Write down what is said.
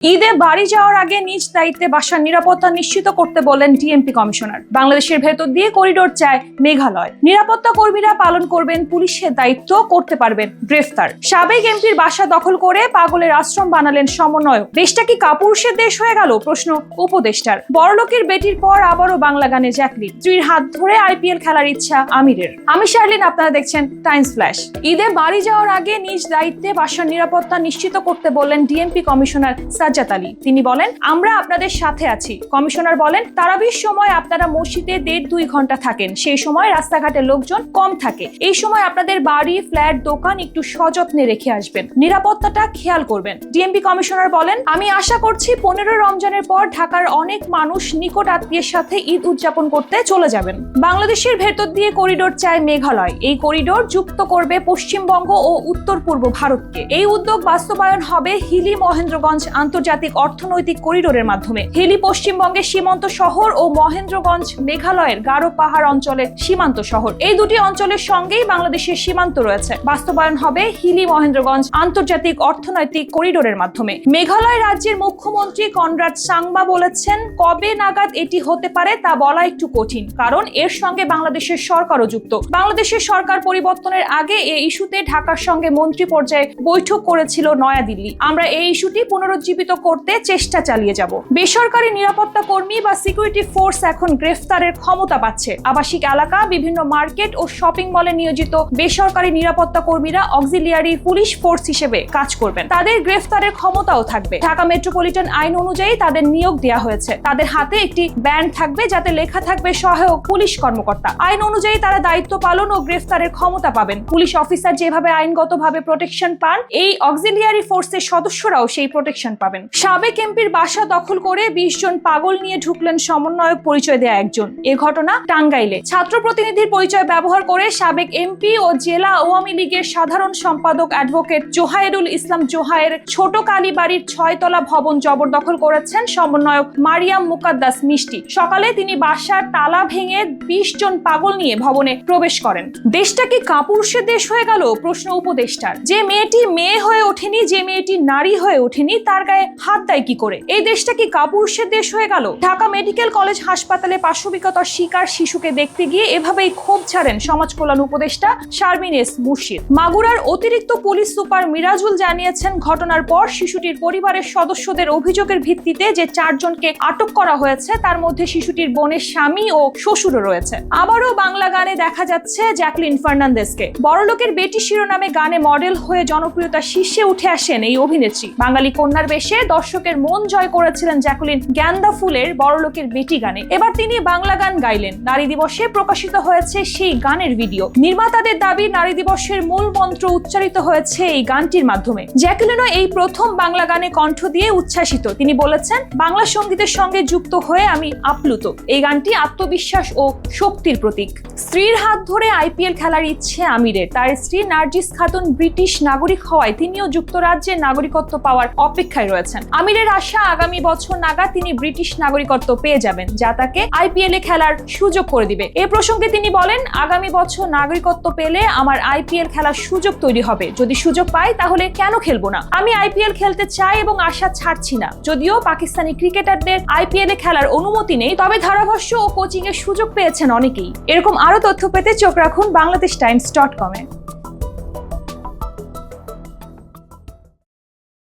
ঈদে বাড়ি যাওয়ার আগে নিজ দায়িত্বে বাসার নিরাপত্তা নিশ্চিত করতে বললেন ডিএমপি কমিশনার। বাংলাদেশের ভেতর দিয়ে করিডোর চায় মেঘালয়। নিরাপত্তা কর্মীরা পালন করবেন পুলিশের দায়িত্ব, করতে পারবেন গ্রেফতার। সাবেক এমপির বাসা দখল করে পাগলের আশ্রম বানালেন সমন্বয়ক। দেশটা কি কাপুরুষের দেশ হয়ে গেল, প্রশ্ন উপদেষ্টার। বড়লোকের বেটির পর আবারও বাংলা গানে জ্যাকলিন। স্ত্রীর হাত ধরে আইপিএল খেলার ইচ্ছা আমিরের। আমি শার্লিন, আপনারা দেখছেন টাইমস ফ্ল্যাশ। ঈদে বাড়ি যাওয়ার আগে নিজ দায়িত্বে বাসার নিরাপত্তা নিশ্চিত করতে বললেন ডিএমপি কমিশনার সাজ্জাদ আলী। তিনি বলেন, আমরা আপনাদের সাথে আছি। কমিশনার বলেন, তারাবির সময় আপনারা মসজিদে 1.5-2 ঘন্টা থাকেন, সেই সময় রাস্তাঘাটে লোকজন কম থাকে। এই সময় আপনাদের বাড়ি, ফ্ল্যাট, দোকান একটু সযত্নে রেখে আসবেন, নিরাপত্তাটা খেয়াল করবেন। ডিএমপি কমিশনার বলেন, আমি আশা করছি 15 রমজানের পর ঢাকার অনেক মানুষ নিকট আত্মীয়ের সাথে ঈদ উদযাপন করতে চলে যাবেন। বাংলাদেশের ভেতর দিয়ে করিডোর চায় মেঘালয়। এই করিডোর যুক্ত করবে পশ্চিমবঙ্গ ও উত্তর পূর্ব ভারতকে। এই উদ্যোগ বাস্তবায়ন হবে হিলি মহেন্দ্রগঞ্জ আন্তর্জাতিক অর্থনৈতিক করিডোরের মাধ্যমে। হিলি পশ্চিমবঙ্গের সীমান্ত শহর ও মহেন্দ্রগঞ্জ মেঘালয়ের গারো পাহাড় অঞ্চলের সীমান্ত শহর। এই দুটি অঞ্চলের সঙ্গেই বাংলাদেশের সীমান্ত রয়েছে। বাস্তবায়ন হবে হিলি মহেন্দ্রগঞ্জ আন্তর্জাতিক অর্থনৈতিক করিডোরের মাধ্যমে। মেঘালয় রাজ্যের মুখ্যমন্ত্রী কনরাড সাংমা বলেছেন, কবে নাগাদ এটি হতে পারে তা বলা একটু কঠিন, কারণ এর সঙ্গে বাংলাদেশের সরকারও যুক্ত। বাংলাদেশের সরকার পরিবর্তনের আগে এই ইস্যুতে ঢাকার সঙ্গে মন্ত্রী পর্যায়ে বৈঠক করেছিল নয়াদিল্লি। আমরা এই ইস্যুটি পুনরুজ্জীবিত করতে চেষ্টা চালিয়ে যাব। বেসরকারি নিরাপত্তা কর্মী বা সিকিউরিটি ফোর্স এখন গ্রেফতারের ক্ষমতা পাচ্ছে। আবাসিক এলাকা, বিভিন্ন মার্কেট ও শপিং মলে নিয়োজিত বেসরকারি নিরাপত্তা কর্মীরা অক্সিলিয়ারি পুলিশ ফোর্স হিসেবে কাজ করবেন। তাদের গ্রেফতারের ক্ষমতাও থাকবে। ঢাকা মেট্রোপলিটন আইন অনুযায়ী তাদের নিয়োগ দেওয়া হয়েছে। তাদের হাতে একটি ব্যান্ড থাকবে, যাতে লেখা থাকবে সহায়ক পুলিশ কর্মকর্তা। আইন অনুযায়ী তারা দায়িত্ব পালন ও গ্রেফতারের ক্ষমতা পাবেন। পুলিশ অফিসার যেভাবে আইনগতভাবে প্রোটেকশন পান, এই অক্সিলিয়ারি ফোর্সের সদস্যরাও সেই প্রোটেকশন পাবেন। সাবেক এমপির বাসা দখল করে 20 জন পাগল নিয়ে ঢুকলেন সমন্বয়ক পরিচয় দেয়া একজন। এ ঘটনা টাঙ্গাইলে। ছাত্র প্রতিনিধির পরিচয় ব্যবহার করে সাবেক এমপি ও জেলা আওয়ামী লীগের সাধারণ সম্পাদক অ্যাডভোকেট জোহায়েরুল ইসলাম জোহায়ের ছোট কালীবাড়ির 6 তলা ভবন জবরদখল করেছেন সমন্বয়ক মারিয়াম মুকাদ্দাস মিষ্টি। সকালে তিনি বাসার তালা ভেঙে 20 জন পাগল নিয়ে ভবনে প্রবেশ করেন। দেশটা কি কাপুরুষের দেশ হয়ে গেল, প্রশ্ন উপদেষ্টার। যে মেয়েটি মেয়ে হয়ে ওঠেনি, যে মেয়েটি নারী হয়ে ওঠেনি, তার গায়ে হাত দেয় কি করে? এই দেশটা কি কাপুরুষের দেশ হয়ে গেল? ঢাকা মেডিকেল কলেজ হাসপাতালে পাশবিকতার শিকার শিশুকে দেখতে গিয়ে এভাবেই ক্ষোভ ছাড়েন সমাজ কল্যাণ উপদেষ্টা শারমিন এস মুর্শিদ। মাগুরার অতিরিক্ত পুলিশ সুপার মিরাজুল জানিয়েছেন, ঘটনার পর শিশুটির পরিবারের সদস্যদের অভিযোগের ভিত্তিতে যে 4 জনকে আটক করা হয়েছে, তার মধ্যে শিশুটির বোনের স্বামী ও শ্বশুরও রয়েছে। আবারও বাংলা গানে দেখা যাচ্ছে জ্যাকলিন ফার্নান্দেজকে। বড়লোকের বেটি শিরোনামে গানে মডেল হয়ে জনপ্রিয়তার শীর্ষে উঠে আসেন এই অভিনেত্রী। বাঙালি কন্যার বেশে দর্শকের মন জয় করেছিলেন জ্যাকলিন গ্যান্দা ফুলের বড়লোকের বেটি গানে। এবার তিনি বাংলা গান গাইলেন। নারী দিবসে প্রকাশিত হয়েছে সেই গানের ভিডিও। নির্মাতাদের দাবি, নারী দিবসের মূল মন্ত্র উচ্চারিত হয়েছে এই গানটির মাধ্যমে। জ্যাকলিনও এই প্রথম বাংলা গানে কণ্ঠ দিয়ে উচ্ছ্বাসিত। তিনি বলেছেন, বাংলা সঙ্গীতের সঙ্গে যুক্ত হয়ে আমি আপ্লুত। এই গানটি আত্মবিশ্বাস ও শক্তির প্রতীক। স্ত্রীর হাত ধরে আইপিএল খেলার ইচ্ছে আমিরের। তার স্ত্রী নার্জিস খাতুন ব্রিটিশ নাগরিক হওয়ায় তিনিও যুক্তরাজ্যের নাগরিকত্ব পাওয়ার অপেক্ষায় রয়েছেন। আমিরের আশা, আগামী বছর নাগাদ তিনি ব্রিটিশ নাগরিকত্ব পেয়ে যাবেন, যা তাকে আইপিএল এ খেলার সুযোগ করে দিবে। এ প্রসঙ্গে তিনি বলেন, আগামী বছর নাগরিকত্ব পেলে আমার আইপিএল খেলার সুযোগ তৈরি হবে। যদি সুযোগ পাই তাহলে কেন খেলবো না? আমি আইপিএল খেলতে চাই এবং আশা ছাড়ছি না। যদিও পাকিস্তানি ক্রিকেটারদের আইপিএল এ খেলার অনুমতি নেই, তবে ধারাভাষ্য ও কোচিং এর সুযোগ পেয়েছেন অনেকেই। এরকম আরো তথ্য পেতে চোখ রাখুন বাংলাদেশ টাইমস.com-এ।